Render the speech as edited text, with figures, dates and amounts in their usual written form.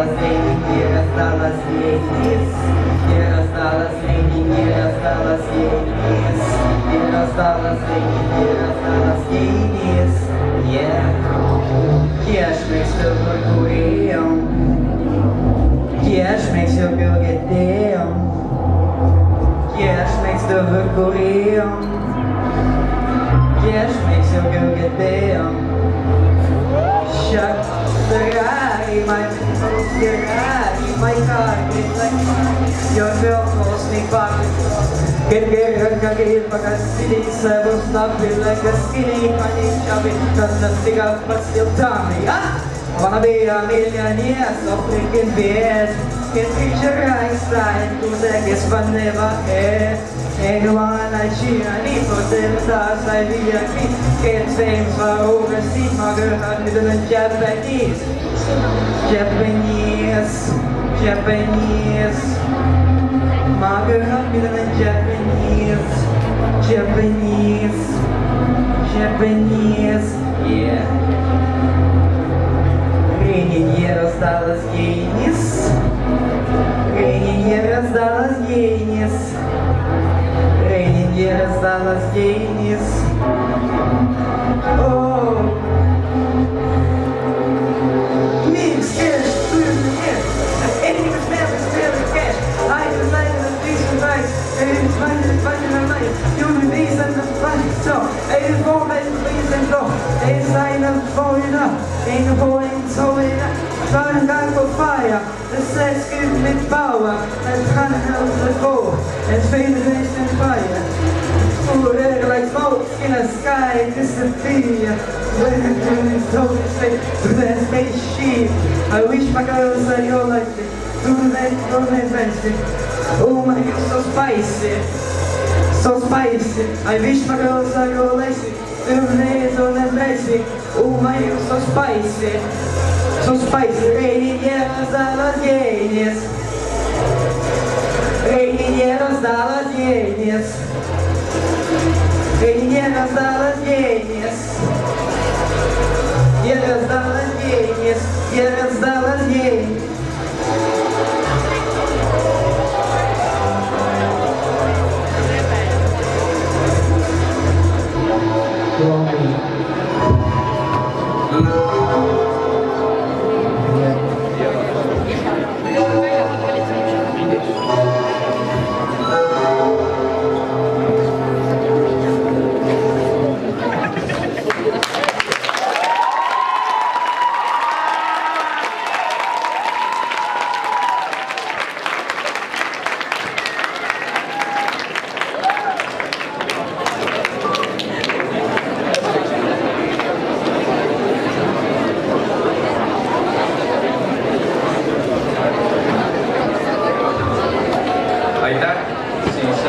денег, не рассталась Денис. Не рассталась денег, не рассталась Денис. Не рассталась денег, не рассталась Денис. Yeah, schmeckst du wohl Korean? Yeah, schmeckst du wohl Gedeon? Yeah, schmeckst du wohl Korean? Yeah, schmeckst du wohl Gedeon? Shut Ferrari, my car, your girl calls me back. Get skinny, several stuff like a skinny honey chubby, cause the cigar but still tummy. Wanna be a millionaire, so freaking bad. Can picture Einstein, who that gets but never had. Anyone I cheat, I need for them stars, I VIP. Get famous for overseas, my girl had me doing Japanese. My girl had me doing Japanese. Yeah. Рейни не рассталась Денис. Рейни не рассталась Денис. Рейни не рассталась Денис. Оу. Микс, кэш, туезный кэш. Эти смелый кэш. I decided to be surprised. And it's funny to life. You will be sent to find so. It is more than please and go. It's sign of falling up. Ain't no point so enough. Trying to go for fire. The sex gives me power. And trying to help the goal. And fading in fire. Ooh, they're like smoke in the sky. Disappear. When it's told to say to that spaceship. I wish my girls are your like it. Do that fancy. Oh my God, so spicy. So spicy. I wish my girls are your lacy. Do that so fancy. Oh my God, so spicy. So spicy. Rainy не раздалась Денис. Rainy не раздалась Денис. Rainy не раздалась Денис. Не раздалась Денис. Не раздалась Денис. Aitäh, siis